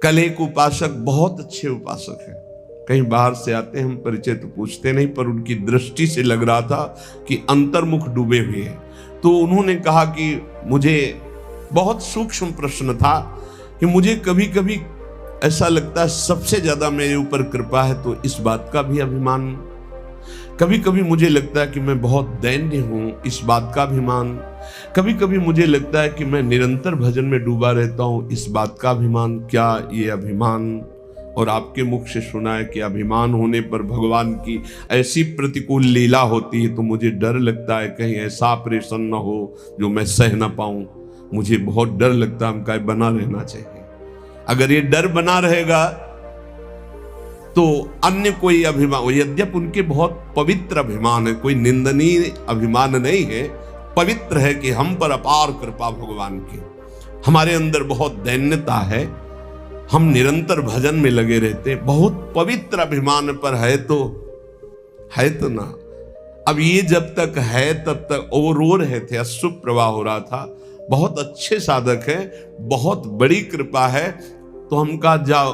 कल एक उपासक, बहुत अच्छे उपासक हैं, कहीं बाहर से आते हैं, हम परिचय तो पूछते नहीं, पर उनकी दृष्टि से लग रहा था कि अंतर्मुख डूबे हुए हैं। तो उन्होंने कहा कि मुझे बहुत सूक्ष्म प्रश्न था कि मुझे कभी कभी ऐसा लगता है सबसे ज्यादा मेरे ऊपर कृपा है तो इस बात का भी अभिमान, कभी कभी मुझे लगता है कि मैं बहुत दैन्य हूं, इस बात का अभिमान, कभी कभी मुझे लगता है कि मैं निरंतर भजन में डूबा रहता हूं, इस बात का अभिमान। क्या ये अभिमान? और आपके मुख से सुना है कि अभिमान होने पर भगवान की ऐसी प्रतिकूल लीला होती है, तो मुझे डर लगता है कहीं ऐसा ऑपरेशन न हो जो मैं सह न पाऊं। मुझे बहुत डर लगता है, हमका बना रहना चाहिए। अगर ये डर बना रहेगा तो अन्य कोई अभिमान, यद्यप उनके बहुत पवित्र अभिमान है, कोई निंदनीय अभिमान नहीं है, पवित्र है कि हम पर अपार कृपा भगवान की, हमारे अंदर बहुत दैन्यता है, हम निरंतर भजन में लगे रहते, बहुत पवित्र अभिमान पर है तो ना। अब ये जब तक है तब तक वो रो रहे थे, अश्रु प्रवाह हो रहा था, बहुत अच्छे साधक हैं, बहुत बड़ी कृपा है। तो हम कहा जाओ,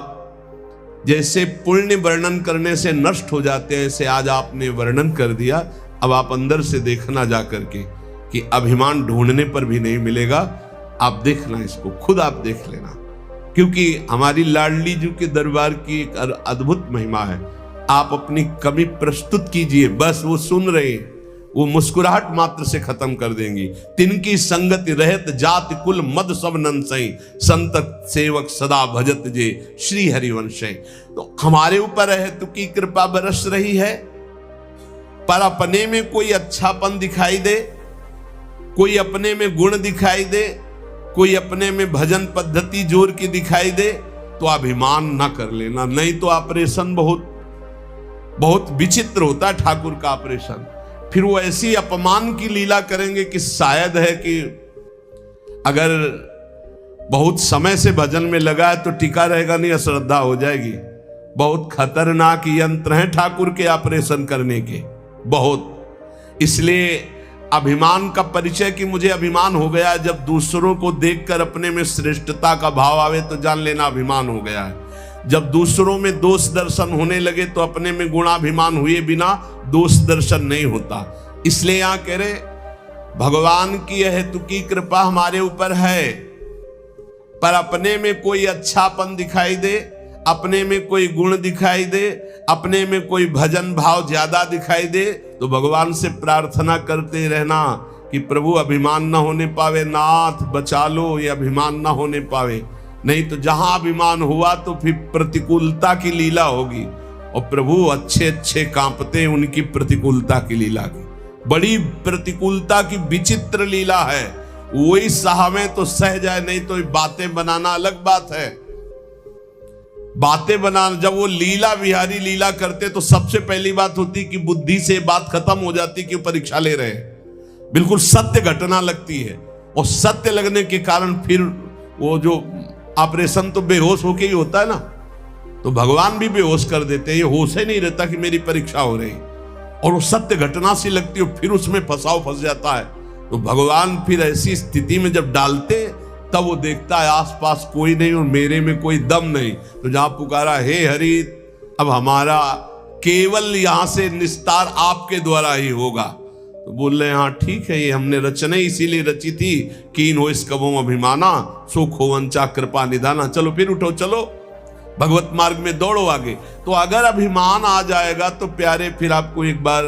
जैसे पुण्य वर्णन करने से नष्ट हो जाते हैं, ऐसे आज आपने वर्णन कर दिया, अब आप अंदर से देखना जा करके कि अभिमान ढूंढने पर भी नहीं मिलेगा। आप देखना, इसको खुद आप देख लेना, क्योंकि हमारी लाडली जी के दरबार की एक अद्भुत महिमा है। आप अपनी कमी प्रस्तुत कीजिए, बस वो सुन रहे हैं, वो मुस्कुराहट मात्र से खत्म कर देंगी। तिनकी संगति रहत जाति कुल मद सब नंसई, संत सेवक सदा भजत जे श्री हरिवंशय। तो हमारे ऊपर है तो की कृपा बरस रही है, पर अपने में कोई अच्छापन दिखाई दे, कोई अपने में गुण दिखाई दे, कोई अपने में भजन पद्धति जोर की दिखाई दे, तो अभिमान ना कर लेना, नहीं तो ऑपरेशन बहुत विचित्र होता है ठाकुर का ऑपरेशन। फिर वो ऐसी अपमान की लीला करेंगे कि शायद है कि अगर बहुत समय से भजन में लगा है तो टिका रहेगा नहीं, अश्रद्धा हो जाएगी। बहुत खतरनाक यंत्र हैं ठाकुर के ऑपरेशन करने के, बहुत। इसलिए अभिमान का परिचय कि मुझे अभिमान हो गया, जब दूसरों को देखकर अपने में श्रेष्ठता का भाव आवे तो जान लेना अभिमान हो गया है। जब दूसरों में दोष दर्शन होने लगे तो अपने में गुणाभिमान हुए बिना दोष दर्शन नहीं होता। इसलिए यहां कह रहे भगवान की हेतुकी कृपा हमारे ऊपर है, पर अपने में कोई अच्छापन दिखाई दे, अपने में कोई गुण दिखाई दे, अपने में कोई भजन भाव ज्यादा दिखाई दे, तो भगवान से प्रार्थना करते रहना कि प्रभु अभिमान ना होने पावे, नाथ बचा लो, ये अभिमान ना होने पावे। नहीं तो जहां अभिमान हुआ तो फिर प्रतिकूलता की लीला होगी, और प्रभु अच्छे कांपते उनकी प्रतिकूलता की लीला की। बड़ी प्रतिकूलता की विचित्र लीला है, वही सहावे तो सह जाए, नहीं तो बातें बनाना अलग बात है। बातें बनाना, जब वो लीला विहारी लीला करते तो सबसे पहली बात होती कि बुद्धि से बात खत्म हो जाती कि परीक्षा ले रहे हैं, बिल्कुल सत्य घटना लगती है, और सत्य लगने के कारण फिर वो जो ऑपरेशन तो बेहोश होके ही होता है ना, तो भगवान भी बेहोश कर देते हैं, ये होश ही नहीं रहता कि मेरी परीक्षा हो रही, और वो सत्य घटना सी लगती है, फिर उसमें फंस जाता है। तो भगवान फिर ऐसी स्थिति में जब डालते तब वो देखता है आसपास कोई नहीं और मेरे में कोई दम नहीं, तो जहां पुकारा हे हरि, अब हमारा केवल यहां से निस्तार आपके द्वारा ही होगा। तो बोल रहे हाँ ठीक है, ये हमने रचना इसीलिए रची थी, कीन हो इस कबों अभिमाना, सुख हो वंचा कृपा निधाना। चलो फिर उठो, चलो भगवत मार्ग में दौड़ो आगे। तो अगर अभिमान आ जाएगा तो प्यारे फिर आपको एक बार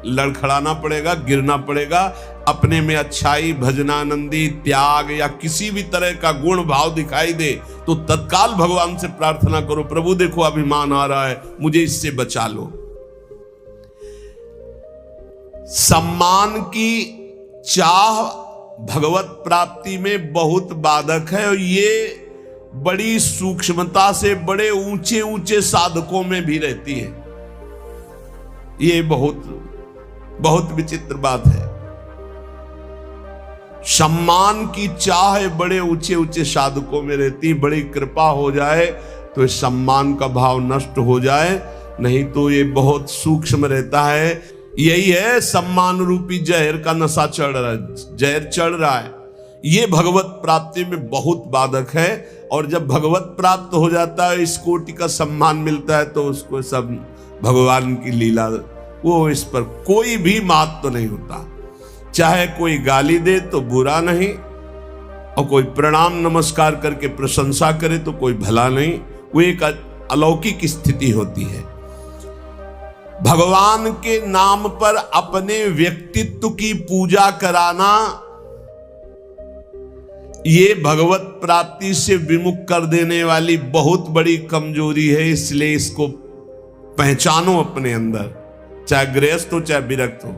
लड़खड़ाना पड़ेगा, गिरना पड़ेगा। अपने में अच्छाई, भजनानंदी, त्याग या किसी भी तरह का गुण भाव दिखाई दे तो तत्काल भगवान से प्रार्थना करो, प्रभु देखो अभिमान आ रहा है, मुझे इससे बचा लो। सम्मान की चाह भगवत प्राप्ति में बहुत बाधक है, और ये बड़ी सूक्ष्मता से बड़े ऊंचे ऊंचे साधकों में भी रहती है। ये बहुत विचित्र बात है। सम्मान की चाह बड़े ऊंचे ऊंचे साधकों में रहती, बड़ी कृपा हो जाए तो इस सम्मान का भाव नष्ट हो जाए, नहीं तो ये बहुत सूक्ष्म रहता है। यही है सम्मान रूपी जहर का नशा चढ़ रहा है, जहर चढ़ रहा है, ये भगवत प्राप्ति में बहुत बाधक है। और जब भगवत प्राप्त हो जाता है, इस कोटि का सम्मान मिलता है, तो उसको सब भगवान की लीला, वो इस पर कोई भी महत्व तो नहीं होता। चाहे कोई गाली दे तो बुरा नहीं, और कोई प्रणाम नमस्कार करके प्रशंसा करे तो कोई भला नहीं। वो एक अलौकिक स्थिति होती है। भगवान के नाम पर अपने व्यक्तित्व की पूजा कराना, ये भगवत प्राप्ति से विमुख कर देने वाली बहुत बड़ी कमजोरी है। इसलिए इसको पहचानो अपने अंदर, चाहे गृहस्थ हो चाहे विरक्त हो।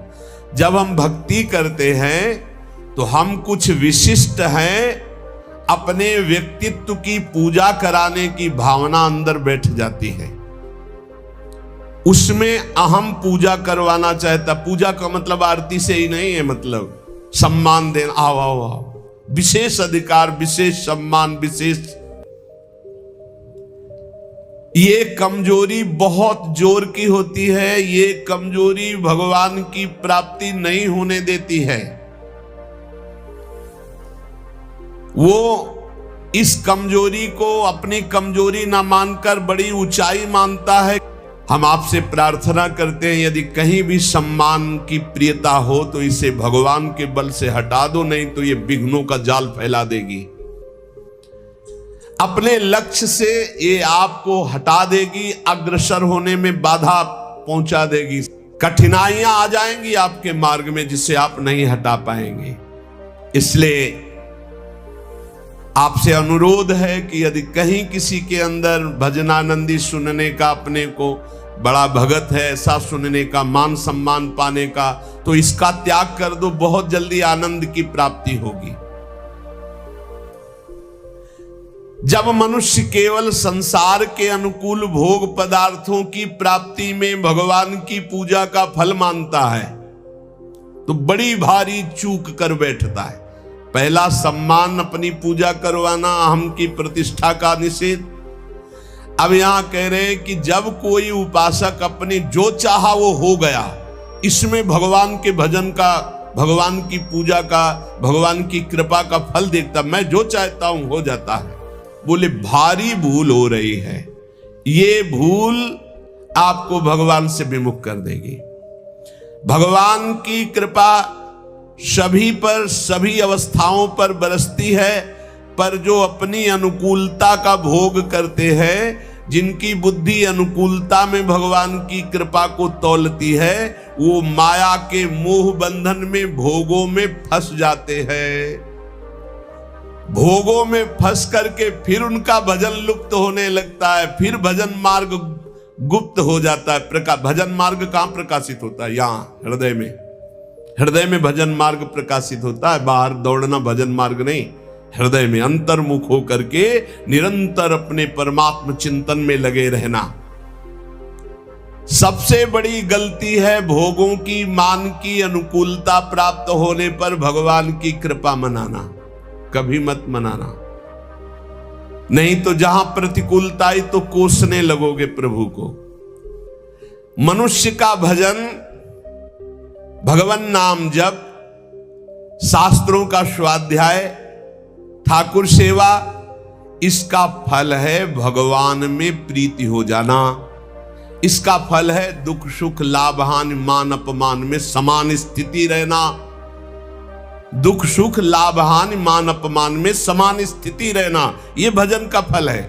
जब हम भक्ति करते हैं तो हम कुछ विशिष्ट हैं, अपने व्यक्तित्व की पूजा कराने की भावना अंदर बैठ जाती है। उसमें अहम पूजा करवाना चाहता। पूजा का मतलब आरती से ही नहीं है, मतलब सम्मान देना, आओ आओ आओ, विशेष अधिकार, विशेष सम्मान, विशेष। ये कमजोरी बहुत जोर की होती है। ये कमजोरी भगवान की प्राप्ति नहीं होने देती है। वो इस कमजोरी को अपनी कमजोरी ना मानकर बड़ी ऊंचाई मानता है। हम आपसे प्रार्थना करते हैं, यदि कहीं भी सम्मान की प्रियता हो तो इसे भगवान के बल से हटा दो, नहीं तो ये विघ्नों का जाल फैला देगी। अपने लक्ष्य से ये आपको हटा देगी, अग्रसर होने में बाधा पहुंचा देगी। कठिनाइयां आ जाएंगी आपके मार्ग में जिसे आप नहीं हटा पाएंगे। इसलिए आपसे अनुरोध है कि यदि कहीं किसी के अंदर भजनानंदी सुनने का, अपने को बड़ा भगत है ऐसा सुनने का, मान सम्मान पाने का, तो इसका त्याग कर दो, बहुत जल्दी आनंद की प्राप्ति होगी। जब मनुष्य केवल संसार के अनुकूल भोग पदार्थों की प्राप्ति में भगवान की पूजा का फल मानता है तो बड़ी भारी चूक कर बैठता है। पहला, सम्मान, अपनी पूजा करवाना, अहम की प्रतिष्ठा का निषेध। अब यहां कह रहे हैं कि जब कोई उपासक अपने जो चाहा वो हो गया, इसमें भगवान के भजन का, भगवान की पूजा का, भगवान की कृपा का फल देखता, मैं जो चाहता हूं हो जाता है, बोले भारी भूल हो रही है। ये भूल आपको भगवान से विमुख कर देगी। भगवान की कृपा सभी पर, सभी अवस्थाओं पर बरसती है, पर जो अपनी अनुकूलता का भोग करते हैं, जिनकी बुद्धि अनुकूलता में भगवान की कृपा को तौलती है, वो माया के मोह बंधन में, भोगों में फंस जाते हैं। भोगों में फंस करके फिर उनका भजन लुप्त होने लगता है, फिर भजन मार्ग गुप्त हो जाता है। भजन मार्ग कहां प्रकाशित होता है? यहां हृदय में। हृदय में भजन मार्ग प्रकाशित होता है, बाहर दौड़ना भजन मार्ग नहीं। हृदय में अंतर्मुख होकर के निरंतर अपने परमात्म चिंतन में लगे रहना। सबसे बड़ी गलती है भोगों की, मान की अनुकूलता प्राप्त होने पर भगवान की कृपा मनाना। कभी मत मनाना, नहीं तो जहां प्रतिकूलता आई तो कोसने लगोगे प्रभु को। मनुष्य का भजन, भगवान नाम जप, शास्त्रों का स्वाध्याय, ठाकुर सेवा, इसका फल है भगवान में प्रीति हो जाना। इसका फल है दुख सुख लाभ हानि मान अपमान में समान स्थिति रहना। दुख सुख लाभ हानि मान अपमान में समान स्थिति रहना, यह भजन का फल है।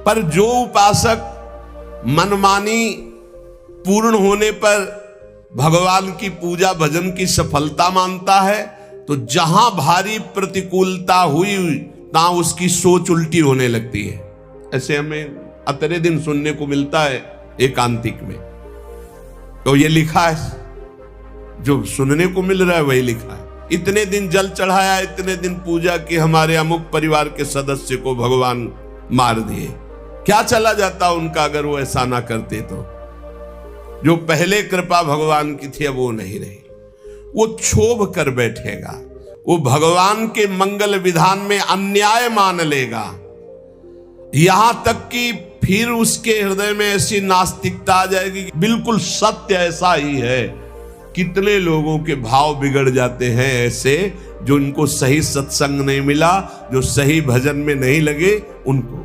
पर जो उपासक मनमानी पूर्ण होने पर भगवान की पूजा भजन की सफलता मानता है, तो जहां भारी प्रतिकूलता हुई ना उसकी सोच उल्टी होने लगती है। ऐसे हमें अतरे दिन सुनने को मिलता है एकांतिक में। तो ये लिखा है, जो सुनने को मिल रहा है वही लिखा है। इतने दिन जल चढ़ाया, इतने दिन पूजा की, हमारे अमुक परिवार के सदस्य को भगवान मार दिए। क्या चला जाता उनका अगर वो ऐसा ना करते तो? जो पहले कृपा भगवान की थी अब वो नहीं रही। वो क्षोभ कर बैठेगा, वो भगवान के मंगल विधान में अन्याय मान लेगा। यहां तक कि फिर उसके हृदय में ऐसी नास्तिकता आ जाएगी कि बिल्कुल सत्य ऐसा ही है, कितने लोगों के भाव बिगड़ जाते हैं ऐसे, जो इनको सही सत्संग नहीं मिला, जो सही भजन में नहीं लगे, उनको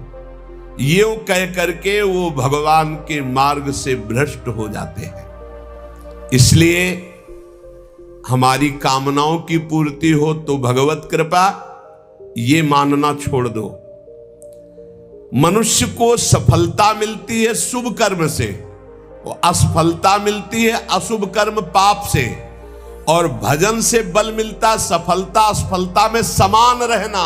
यूं कह करके वो भगवान के मार्ग से भ्रष्ट हो जाते हैं। इसलिए हमारी कामनाओं की पूर्ति हो तो भगवत कृपा, ये मानना छोड़ दो। मनुष्य को सफलता मिलती है शुभ कर्म से, और असफलता मिलती है अशुभ कर्म पाप से, और भजन से बल मिलता सफलता असफलता में समान रहना।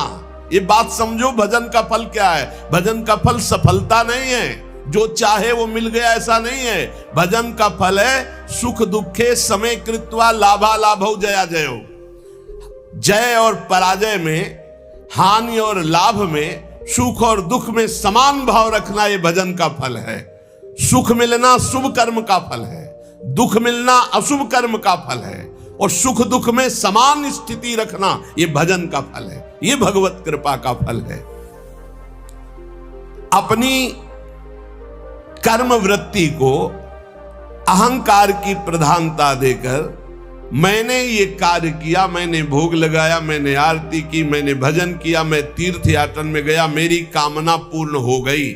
ये बात समझो, भजन का फल क्या है? भजन का फल सफलता नहीं है, जो चाहे वो मिल गया ऐसा नहीं है। भजन का फल है सुख दुखे समय कृत्वा लाभा लाभौ जया जयो। जय और पराजय में, हानि और लाभ में, सुख और दुख में समान भाव रखना, ये भजन का फल है। सुख मिलना शुभ कर्म का फल है, दुख मिलना अशुभ कर्म का फल है, और सुख दुख में समान स्थिति रखना, ये भजन का फल है, ये भगवत कृपा का फल है। अपनी कर्म वृत्ति को अहंकार की प्रधानता देकर, मैंने ये कार्य किया, मैंने भोग लगाया, मैंने आरती की, मैंने भजन किया, मैं तीर्थ यात्रा में गया, मेरी कामना पूर्ण हो गई।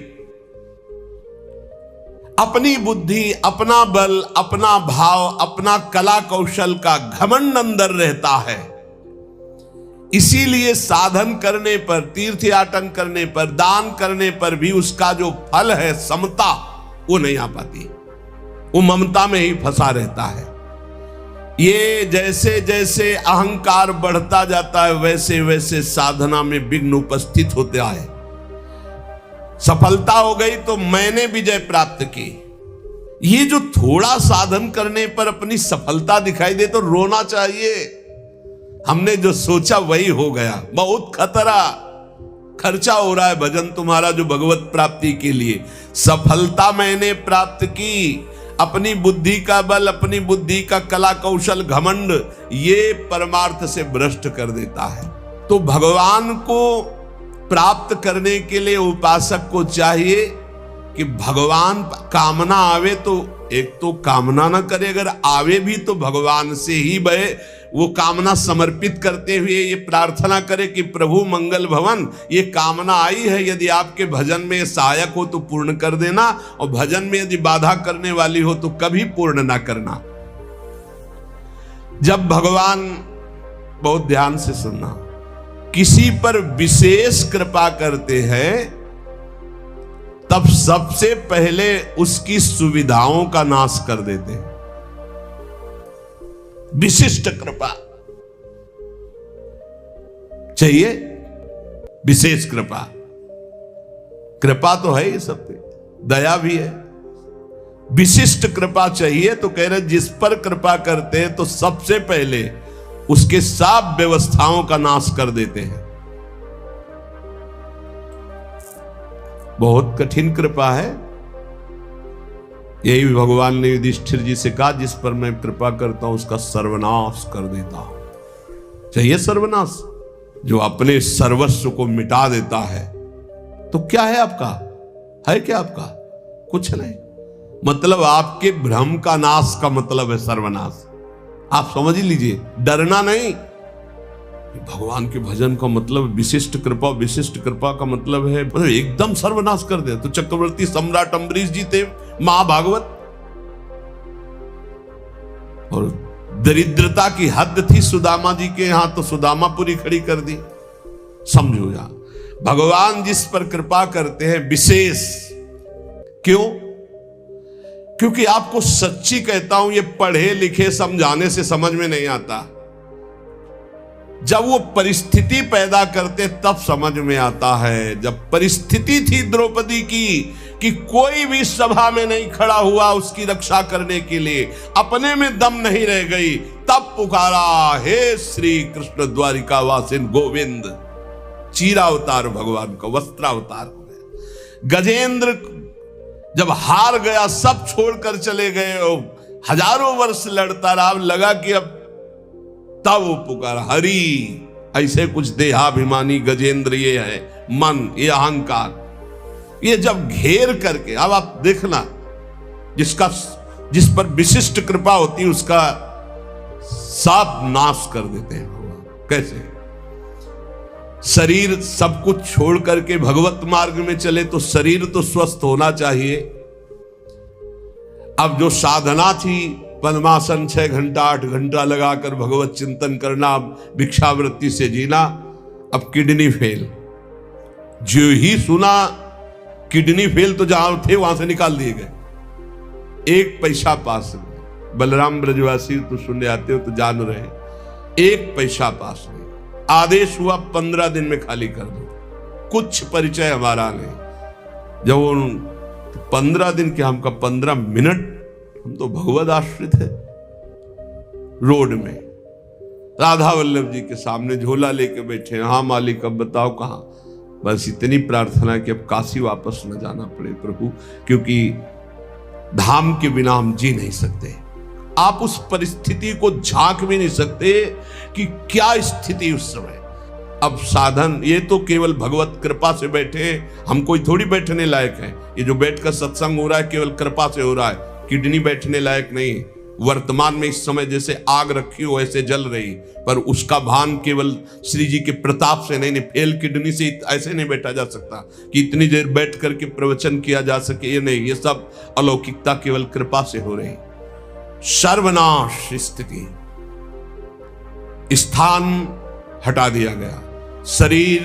अपनी बुद्धि, अपना बल, अपना भाव, अपना कला कौशल का घमंड अंदर रहता है। इसीलिए साधन करने पर, तीर्थ याटन करने पर, दान करने पर भी उसका जो फल है समता, वो नहीं आ पाती। वो ममता में ही फंसा रहता है। ये जैसे जैसे अहंकार बढ़ता जाता है, वैसे वैसे साधना में विघ्न उपस्थित होते आए। सफलता हो गई तो मैंने विजय प्राप्त की। ये जो थोड़ा साधन करने पर अपनी सफलता दिखाई दे तो रोना चाहिए। हमने जो सोचा वही हो गया। बहुत खतरा, खर्चा हो रहा है भजन तुम्हारा जो भगवत प्राप्ति के लिए। सफलता मैंने प्राप्त की, अपनी बुद्धि का बल, अपनी बुद्धि का कला कौशल, घमंड, ये परमार्थ से भ्रष्ट कर देता है। तो भगवान को प्राप्त करने के लिए उपासक को चाहिए कि भगवान कामना आवे तो एक तो कामना ना करे, अगर आवे भी तो भगवान से ही बहे। वो कामना समर्पित करते हुए ये प्रार्थना करे कि प्रभु मंगल भवन, ये कामना आई है, यदि आपके भजन में सहायक हो तो पूर्ण कर देना, और भजन में यदि बाधा करने वाली हो तो कभी पूर्ण ना करना। जब भगवान, बहुत ध्यान से सुनना, किसी पर विशेष कृपा करते हैं तब सबसे पहले उसकी सुविधाओं का नाश कर देते हैं। विशिष्ट कृपा चाहिए, विशेष कृपा। कृपा तो है ही सब पे, दया भी है। विशिष्ट कृपा चाहिए तो कह रहे जिस पर कृपा करते हैं तो सबसे पहले उसके सब व्यवस्थाओं का नाश कर देते हैं। बहुत कठिन कृपा है। यही भगवान ने युधिष्ठिर जी से कहा, जिस पर मैं कृपा करता हूं उसका सर्वनाश कर देता हूं। चाहिए सर्वनाश, जो अपने सर्वस्व को मिटा देता है। तो क्या है आपका? है क्या आपका? कुछ नहीं। मतलब आपके भ्रम का नाश का मतलब है सर्वनाश। आप समझ लीजिए, डरना नहीं। भगवान के भजन का मतलब विशिष्ट कृपा, विशिष्ट कृपा का मतलब है मतलब एकदम सर्वनाश कर दे। तो चक्रवर्ती सम्राट अम्बरीश जी थे महाभागवत, और दरिद्रता की हद थी सुदामा जी के यहां, तो सुदामापुरी खड़ी कर दी। समझो यार, भगवान जिस पर कृपा करते हैं विशेष। क्यों? क्योंकि आपको सच्ची कहता हूं, ये पढ़े लिखे समझाने से समझ में नहीं आता। जब वो परिस्थिति पैदा करते तब समझ में आता है। जब परिस्थिति थी द्रौपदी की कि कोई भी सभा में नहीं खड़ा हुआ उसकी रक्षा करने के लिए, अपने में दम नहीं रह गई, तब पुकारा, हे श्री कृष्ण द्वारिका वासिन गोविंद। चीरा अवतार भगवान का, वस्त्रावतार हो गया। गजेंद्र जब हार गया, सब छोड़कर चले गए, हजारों वर्ष लड़ता रहा, लगा कि अब तब वो पुकार हरि। ऐसे कुछ देहाभिमानी गजेंद्र ये है, मन, ये अहंकार, ये जब घेर करके, अब आप देखना, जिस पर विशिष्ट कृपा होती है उसका सब नाश कर देते हैं भगवान। कैसे? शरीर सब कुछ छोड़ करके भगवत मार्ग में चले तो शरीर तो स्वस्थ होना चाहिए। अब जो साधना थी पद्मासन 6 घंटा 8 घंटा लगाकर भगवत चिंतन करना, भिक्षावृत्ति से जीना, अब किडनी फेल। जो ही सुना किडनी फेल तो जहां थे वहां से निकाल दिए गए। 1 पैसा पास नहीं। बलराम ब्रजवासी तो सुनने आते हो तो जान रहे हैं, 1 पैसा पास नहीं। आदेश हुआ 15 दिन में खाली कर दो। कुछ परिचय हमारा नहीं। जब वो 15 दिन के, हमका 15 मिनट, हम तो भगवत आश्रित है। रोड में राधा वल्लभ जी के सामने झोला लेके बैठे, हाँ मालिक अब बताओ कहां। बस इतनी प्रार्थना कि अब काशी वापस न जाना पड़े प्रभु, क्योंकि धाम के बिना हम जी नहीं सकते। आप उस परिस्थिति को झांक भी नहीं सकते कि क्या स्थिति उस समय। अब साधन ये तो केवल भगवत कृपा से बैठे, हम कोई थोड़ी बैठने लायक है। ये जो बैठकर सत्संग हो रहा है केवल कृपा से हो रहा है, किडनी बैठने लायक नहीं। वर्तमान में इस समय जैसे आग रखी हो ऐसे जल रही, पर उसका भान केवल श्री जी के प्रताप से नहीं। फेल किडनी से ऐसे नहीं बैठा जा सकता कि इतनी देर बैठ करके प्रवचन किया जा सके, ये नहीं। ये सब अलौकिकता केवल कृपा से हो रही। सर्वनाश स्थिति, स्थान हटा दिया गया, शरीर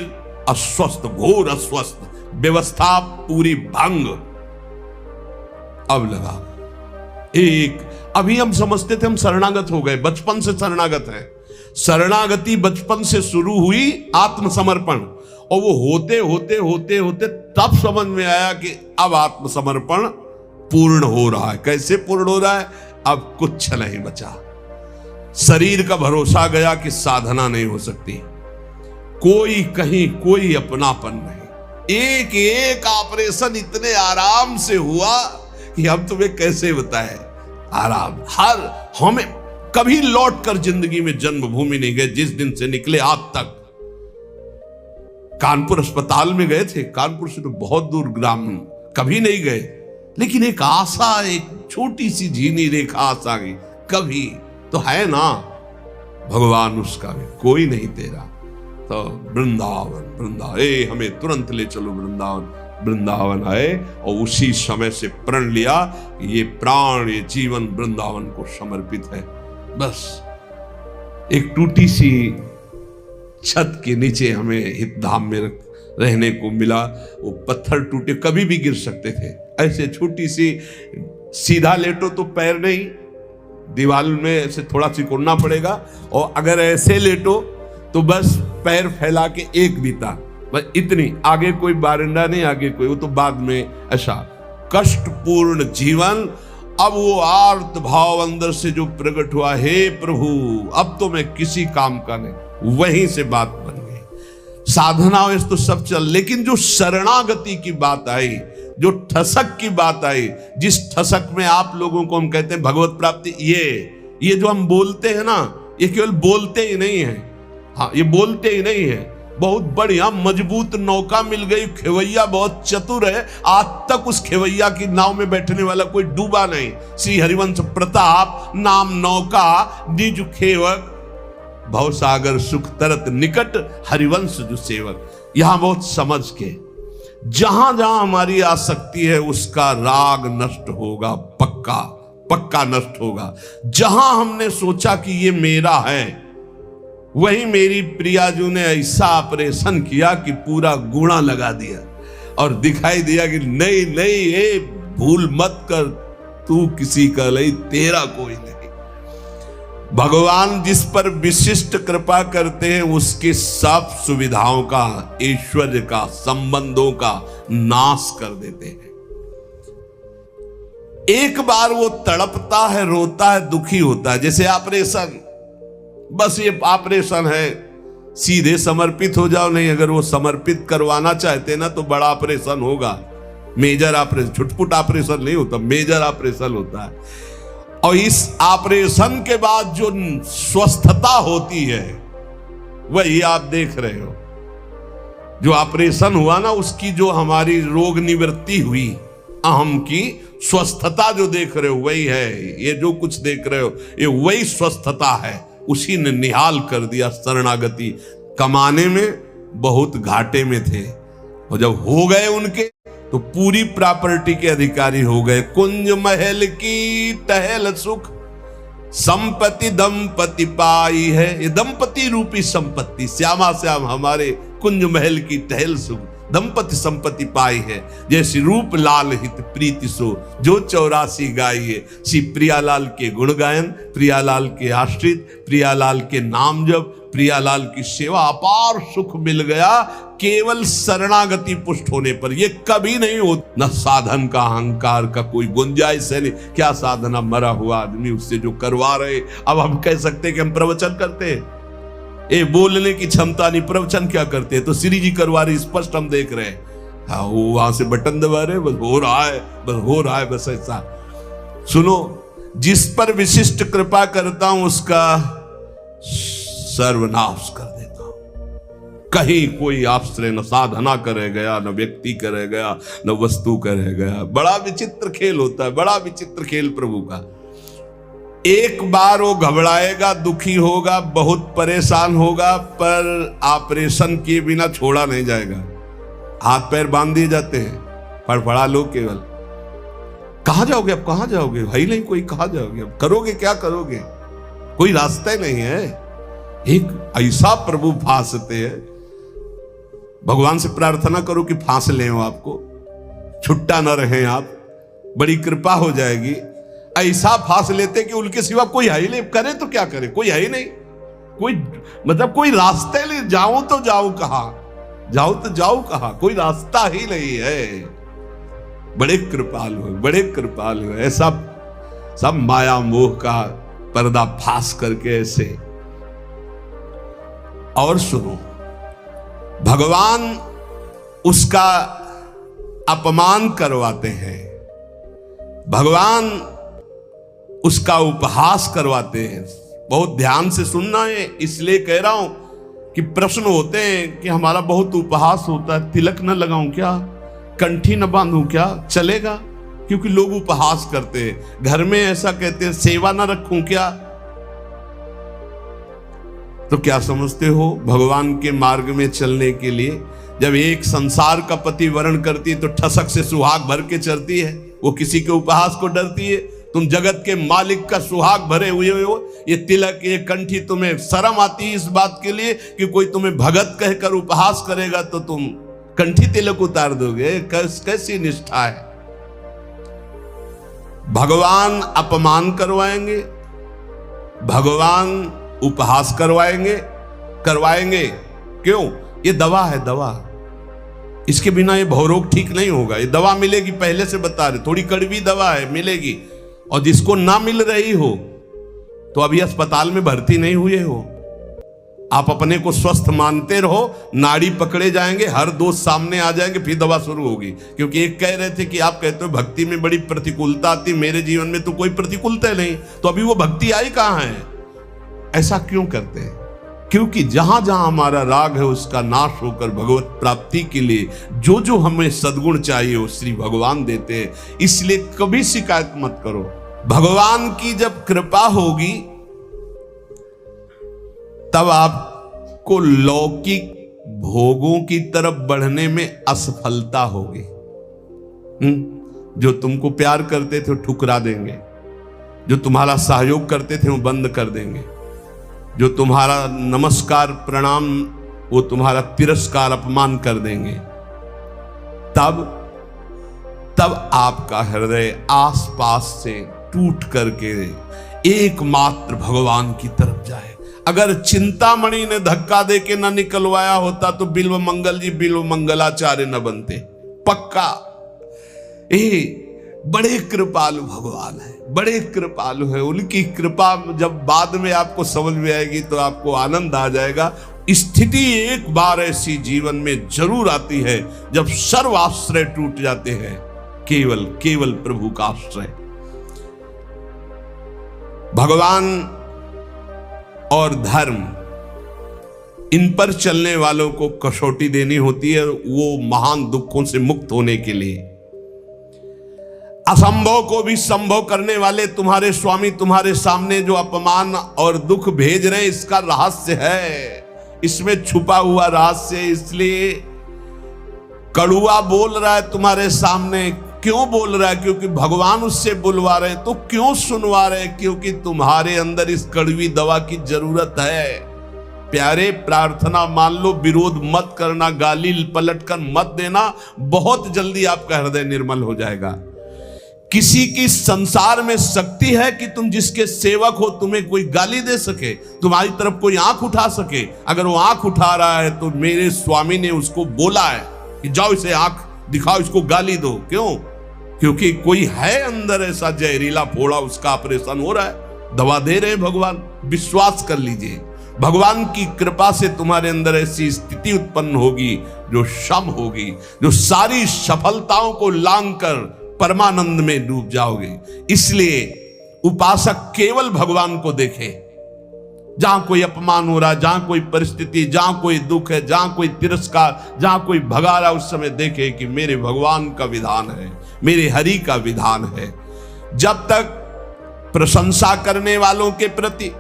अस्वस्थ, घोर अस्वस्थ, व्यवस्था पूरी भंग। अब लगा एक, अभी हम समझते थे हम शरणागत हो गए, बचपन से शरणागत है। शरणागति बचपन से शुरू हुई, आत्मसमर्पण, और वो होते होते होते होते तब समझ में आया कि अब आत्मसमर्पण पूर्ण हो रहा है। कैसे पूर्ण हो रहा है? अब कुछ नहीं बचा। शरीर का भरोसा गया कि साधना नहीं हो सकती, कोई कहीं कोई अपनापन नहीं। एक एक ऑपरेशन इतने आराम से हुआ कि हम तुम्हें कैसे बताएं। आराम, हर हमें कभी लौट कर जिंदगी में जन्मभूमि नहीं गए। जिस दिन से निकले आज तक कानपुर अस्पताल में गए थे, कानपुर से तो बहुत दूर ग्राम कभी नहीं गए, लेकिन एक आशा, एक छोटी सी झीनी रेखा आशा की, कभी तो है ना भगवान उसका भी कोई नहीं तेरा। तो वृंदावन वृंदावन, हमें तुरंत ले चलो वृंदावन। वृंदावन आए और उसी समय से प्रण लिया ये प्राण, ये जीवन वृंदावन को समर्पित है। बस एक टूटी सी छत के नीचे हमें हितधाम में रहने को मिला। वो पत्थर टूटे, कभी भी गिर सकते थे। ऐसे छोटी सी, सीधा लेटो तो पैर नहीं, दीवार में ऐसे थोड़ा सिकुड़ना पड़ेगा, और अगर ऐसे लेटो तो बस पैर फैला के एक बीता, बस इतनी, आगे कोई बारंडा नहीं, आगे कोई, वो तो बाद में। ऐसा कष्टपूर्ण जीवन। अब वो आर्त भाव अंदर से जो प्रकट हुआ, हे प्रभु अब तो मैं किसी काम का नहीं, वहीं से बात बन गई। साधना वैसे तो सब चल, लेकिन जो शरणागति की बात आई, जो ठसक की बात आई, जिस ठसक में आप लोगों को हम कहते हैं भगवत प्राप्ति, ये जो हम बोलते हैं ना, ये केवल बोलते ही नहीं है। हाँ, ये बोलते ही नहीं है, बहुत बढ़िया मजबूत नौका मिल गई, खेवैया बहुत चतुर है, आज तक उस खेवैया की नाव में बैठने वाला कोई डूबा नहीं। श्री हरिवंश प्रताप नाम नौका, निज खेवक, भवसागर सुख तरत निकट, हरिवंश जो सेवक। यहां बहुत समझ के, जहां जहां हमारी आसक्ति है उसका राग नष्ट होगा, पक्का पक्का नष्ट होगा। जहां हमने सोचा कि ये मेरा है, वही मेरी प्रियाजू ने ऐसा ऑपरेशन किया कि पूरा गुणा लगा दिया और दिखाई दिया कि नहीं नहीं, ये भूल मत कर, तू किसी का नहीं, तेरा कोई नहीं। भगवान जिस पर विशिष्ट कृपा करते हैं उसके सब सुविधाओं का, ऐश्वर्य का, संबंधों का नाश कर देते हैं। एक बार वो तड़पता है, रोता है, दुखी होता है। जैसे ऑपरेशन, बस ये ऑपरेशन है, सीधे समर्पित हो जाओ। नहीं, अगर वो समर्पित करवाना चाहते ना तो बड़ा ऑपरेशन होगा, मेजर ऑपरेशन, छुटपुट ऑपरेशन नहीं होता, मेजर ऑपरेशन होता है। और इस ऑपरेशन के बाद जो स्वस्थता होती है वही आप देख रहे हो। जो ऑपरेशन हुआ ना, उसकी जो हमारी रोग निवृत्ति हुई, अहम की स्वस्थता जो देख रहे हो वही है। ये जो कुछ देख रहे हो ये वही स्वस्थता है। उसी ने निहाल कर दिया। शरणागति कमाने में बहुत घाटे में थे, और जब हो गए उनके तो पूरी प्रॉपर्टी के अधिकारी हो गए। कुंज महल की टहल सुख, संपत्ति दंपति पाई है। ये दंपति रूपी संपत्ति, श्यामा श्याम हमारे कुंज महल की टहल सुख, दंपति संपत्ति पाई है। जैसी रूप लाल हित प्रीति सो, जो 84 गाइए। श्री प्रियालाल के गुण गायन, प्रियालाल के आश्रित, प्रियालाल के नाम जप, प्रियालाल की सेवा, अपार सुख मिल गया केवल शरणागति पुष्ट होने पर। ये कभी नहीं होता, न साधन का अहंकार का कोई गुंजाइश है नहीं। क्या साधना, मरा हुआ आदमी उससे जो करवा रहे। अब हम कह सकते हैं कि हम प्रवचन करते हैं, ये बोलने की क्षमता नहीं, प्रवचन क्या करते हैं? तो श्री जी करवा रहे, स्पष्ट हम देख रहे हैं। हाँ, वो वहां से बटन दबा रहे, बस हो रहा है, बस हो रहा है, बस ऐसा। सुनो, जिस पर विशिष्ट कृपा करता हूं उसका सर्वनाश कर देता हूं। कहीं कोई आश्रय न साधना करे गया, न व्यक्ति करे गया, न वस्तु करे गया। बड़ा विचित्र खेल होता है, बड़ा विचित्र खेल प्रभु का। एक बार वो घबराएगा, दुखी होगा, बहुत परेशान होगा, पर ऑपरेशन किए बिना छोड़ा नहीं जाएगा। हाथ पैर बांध दिए जाते हैं, फड़फड़ा लो केवल। कहां जाओगे अब, कहां जाओगे भाई? नहीं कोई, कहां जाओगे अब? करोगे क्या करोगे? कोई रास्ता ही नहीं है। एक ऐसा प्रभु फांसते हैं, भगवान से प्रार्थना करो कि फांस लें आपको, छुट्टा न रहे आप, बड़ी कृपा हो जाएगी। ऐसा फांस लेते कि उनके सिवा कोई है ही नहीं। करे तो क्या करे, कोई है ही नहीं। कोई मतलब कोई रास्ते नहीं, जाऊं तो जाऊं कहां, जाऊं तो जाऊं कहां, कोई रास्ता ही नहीं है। बड़े कृपालु है, बड़े कृपालु है। ऐसा सब माया मोह का पर्दा फांस करके ऐसे। और सुनो, भगवान उसका अपमान करवाते हैं, भगवान उसका उपहास करवाते हैं। बहुत ध्यान से सुनना है, इसलिए कह रहा हूं कि प्रश्न होते हैं कि हमारा बहुत उपहास होता है, तिलक न लगाऊं क्या, कंठी न बांधूं क्या, चलेगा? क्योंकि लोग उपहास करते हैं। घर में ऐसा कहते हैं, सेवा न रखूं क्या? तो क्या समझते हो, भगवान के मार्ग में चलने के लिए जब एक संसार का पति वर्ण करती है तो ठसक से सुहाग भर के चलती है। वो किसी के उपहास को डरती है। तुम जगत के मालिक का सुहाग भरे हुए हो, ये तिलक, ये कंठी, तुम्हें शर्म आती है इस बात के लिए कि कोई तुम्हें भगत कहकर उपहास करेगा तो तुम कंठी तिलक उतार दोगे? कैसी निष्ठा है? भगवान अपमान करवाएंगे, भगवान उपहास करवाएंगे। क्यों? ये दवा है, दवा। इसके बिना ये भवरोग ठीक नहीं होगा। ये दवा मिलेगी, पहले से बता रहे, थोड़ी कड़वी दवा है, मिलेगी। और जिसको ना मिल रही हो तो अभी अस्पताल में भर्ती नहीं हुए हो, आप अपने को स्वस्थ मानते रहो, नाड़ी पकड़े जाएंगे, हर दोष सामने आ जाएंगे, फिर दवा शुरू होगी। क्योंकि एक कह रहे थे कि आप कहते हो भक्ति में बड़ी प्रतिकूलता आती, मेरे जीवन में तो कोई प्रतिकूलता नहीं, तो अभी वो भक्ति आई कहां है? ऐसा क्यों करते हैं? क्योंकि जहां जहां हमारा राग है उसका नाश होकर भगवत प्राप्ति के लिए जो जो हमें सद्गुण चाहिए वो श्री भगवान देते हैं। इसलिए कभी शिकायत मत करो। भगवान की जब कृपा होगी तब आपको लौकिक भोगों की तरफ बढ़ने में असफलता होगी। जो तुमको प्यार करते थे वो ठुकरा देंगे, जो तुम्हारा सहयोग करते थे वो बंद कर देंगे, जो तुम्हारा नमस्कार प्रणाम वो तुम्हारा तिरस्कार अपमान कर देंगे। तब आपका हृदय आसपास से टूट करके एकमात्र भगवान की तरफ जाए। अगर चिंतामणि ने धक्का दे के न निकलवाया होता तो बिल्व मंगल जी बिल्व मंगलाचार्य न बनते, पक्का। बड़े कृपालु भगवान है, बड़े कृपालु है। उनकी कृपा जब बाद में आपको समझ में आएगी तो आपको आनंद आ जाएगा। स्थिति एक बार ऐसी जीवन में जरूर आती है जब सर्व आश्रय टूट जाते हैं, केवल केवल प्रभु का आश्रय। भगवान और धर्म, इन पर चलने वालों को कसौटी देनी होती है, वो महान दुखों से मुक्त होने के लिए। असंभव को भी संभव करने वाले तुम्हारे स्वामी तुम्हारे सामने जो अपमान और दुख भेज रहे हैं, इसका रहस्य है, इसमें छुपा हुआ रहस्य है। इसलिए कड़ुआ बोल रहा है तुम्हारे सामने। क्यों बोल रहा है? क्योंकि भगवान उससे बुलवा रहे। तो क्यों सुनवा रहे? क्योंकि तुम्हारे अंदर इस कड़वी दवा की जरूरत है। प्यारे, प्रार्थना मान लो, विरोध मत करना, गाली पलट कर मत देना, बहुत जल्दी आपका हृदय निर्मल हो जाएगा। किसी की संसार में शक्ति है कि तुम जिसके सेवक हो तुम्हें कोई गाली दे सके, तुम्हारी तरफ कोई आंख उठा सके? अगर वो आंख उठा रहा है तो मेरे स्वामी ने उसको बोला है कि जाओ इसे आंख दिखाओ, इसको गाली दो। क्यों? क्योंकि कोई है अंदर ऐसा जहरीला फोड़ा, उसका ऑपरेशन हो रहा है, दवा दे रहे हैं भगवान। विश्वास कर लीजिए, भगवान की कृपा से तुम्हारे अंदर ऐसी स्थिति उत्पन्न होगी जो क्षम होगी, जो सारी सफलताओं को लांग कर परमानंद में डूब जाओगे। इसलिए उपासक केवल भगवान को देखे। जहां कोई अपमान हो रहा है, जहां कोई परिस्थिति, जहां कोई दुख है, जहां कोई तिरस्कार, जहां कोई भगा रहा, उस समय देखे कि मेरे भगवान का विधान है, मेरे हरि का विधान है। जब तक प्रशंसा करने वालों के प्रति,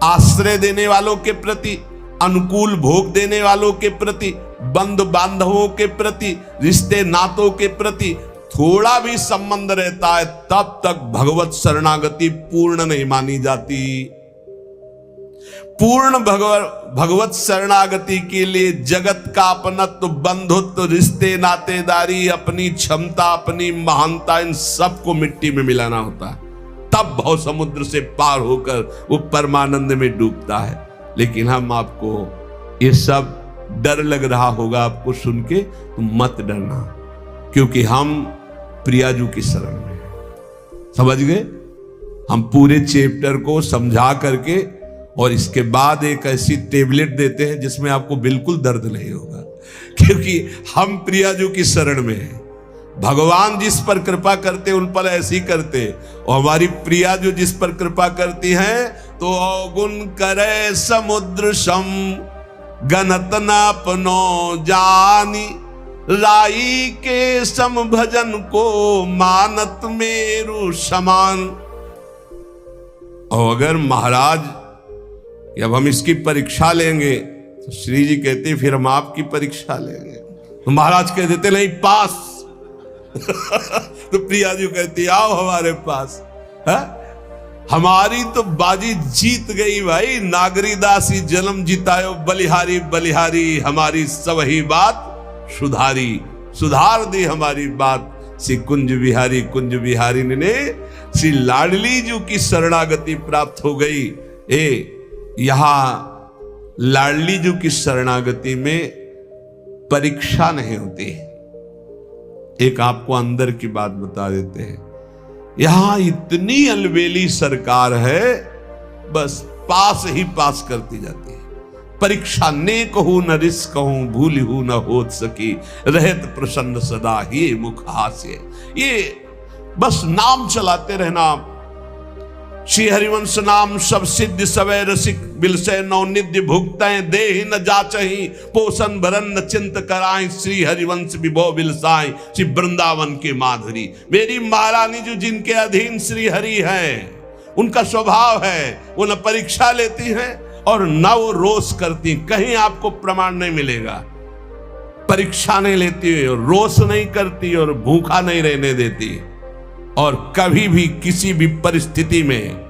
आश्रय देने वालों के प्रति, अनुकूल भोग देने वालों के प्रति, बंधु बांधवों के प्रति, रिश्ते नातों के प्रति थोड़ा भी संबंध रहता है, तब तक भगवत शरणागति पूर्ण नहीं मानी जाती। पूर्ण भगवत शरणागति के लिए जगत का अपनत्व, बंधुत्व, रिश्ते नातेदारी, अपनी क्षमता, अपनी महानता, इन सबको मिट्टी में मिलाना होता है। तब भव समुद्र से पार होकर वो परमानंद में डूबता है। लेकिन हम आपको, ये सब डर लग रहा होगा आपको सुन के, तो मत डरना, क्योंकि हम प्रियाजू की शरण में हैं। समझ गए? हम पूरे चैप्टर को समझा करके और इसके बाद एक ऐसी टेबलेट देते हैं जिसमें आपको बिल्कुल दर्द नहीं होगा, क्योंकि हम प्रियाजू की शरण में हैं। भगवान जिस पर कृपा करते उन पर ऐसी करते, और हमारी प्रियाजू जिस पर कृपा करती हैं तो अवगुण करे समुद्र सम, गणत न अपनो जानी, राई के सम भजन को मानत मेरु समान। और अगर महाराज कि अब हम इसकी परीक्षा लेंगे, तो श्री जी कहते फिर हम आपकी परीक्षा लेंगे। तो महाराज कह देते नहीं, पास। तो प्रिया जी कहती आओ हमारे पास। है? हमारी तो बाजी जीत गई भाई। नागरी दासी जन्म जितायो बलिहारी बलिहारी, हमारी सब ही बात सुधारी, सुधार दी हमारी बात। श्री कुंज बिहारी ने श्री लाडली जी की शरणागति प्राप्त हो गई। यहां लाडली जी की शरणागति में परीक्षा नहीं होती। एक आपको अंदर की बात बता देते हैं, यहां इतनी अलबेली सरकार है, बस पास ही पास करती जाती है। परीक्षा ने कहूं न रिस कहूं, भूल हूं न हो सकी, रहत प्रसन्न सदा ही मुख हास्य। ये बस नाम चलाते रहना। श्री हरिवंश नाम सब सिद्ध सवै रसिक, बिलसे नौ निध्य भुगतै, देहि न जाचहि, पोषण भरन न चिंत कराई, श्री हरिवंश विभो बिलसाई, श्री वृंदावन के माधुरी। मेरी महारानी जो जिनके अधीन श्री हरि है, उनका स्वभाव है, वो न परीक्षा लेती हैं और न वो रोष करती। कहीं आपको प्रमाण नहीं मिलेगा। परीक्षा नहीं लेती और रोष नहीं करती और भूखा नहीं रहने देती, और कभी भी किसी भी परिस्थिति में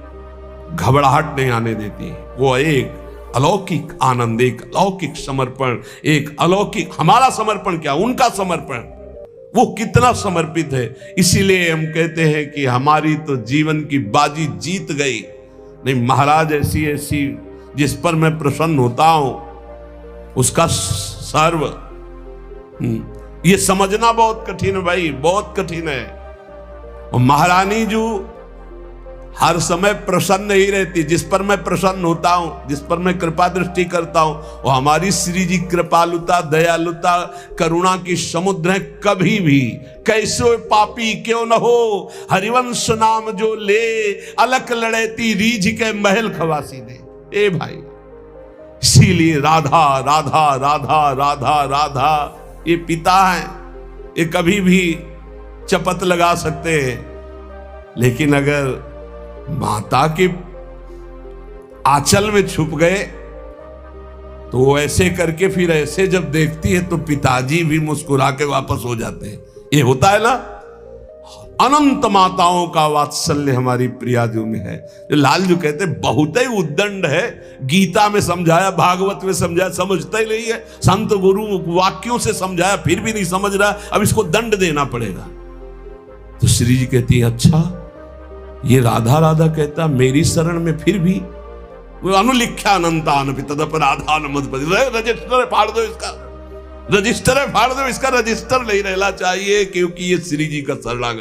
घबराहट नहीं आने देती। वो एक अलौकिक आनंद, एक अलौकिक समर्पण, एक अलौकिक, हमारा समर्पण क्या, उनका समर्पण, वो कितना समर्पित है। इसीलिए हम कहते हैं कि हमारी तो जीवन की बाजी जीत गई। नहीं, महाराज ऐसी ऐसी जिस पर मैं प्रसन्न होता हूं उसका सर्व, ये समझना बहुत कठिन है भाई, बहुत कठिन है। और महारानी जो हर समय प्रसन्न ही रहती, जिस पर मैं प्रसन्न होता हूं, जिस पर मैं कृपा दृष्टि करता हूं, और हमारी श्री जी कृपालुता, दयालुता, करुणा की समुद्र है। कभी भी कैसे पापी क्यों न हो, हरिवंश नाम जो ले, अलख लड़ेती रीझ के महल खवासी दे। ए भाई, इसीलिए राधा राधा राधा राधा राधा ये पिता है, ये कभी भी चपत लगा सकते हैं। लेकिन अगर माता के आंचल में छुप गए तो वो ऐसे करके फिर ऐसे जब देखती है तो पिताजी भी मुस्कुरा के वापस हो जाते हैं। ये होता है ना, अनंत माताओं का वात्सल्य हमारी प्रियाजू में है। जो लालजू कहते बहुत ही उद्दंड है, गीता में समझाया, भागवत में समझाया, समझता ही नहीं है, संत गुरु वाक्यों से समझाया फिर भी नहीं समझ रहा, अब इसको दंड देना पड़ेगा। तो श्री जी कहती है अच्छा ये राधा राधा कहता मेरी शरण में फिर भी वो अनुलिख्या अनंतान तदपराधान मदपति, रजिस्टर फाड़ दो इसका, रजिस्टर फाड़ दो इसका, रजिस्टर नहीं रहना चाहिए क्योंकि ये श्री जी का शरणागत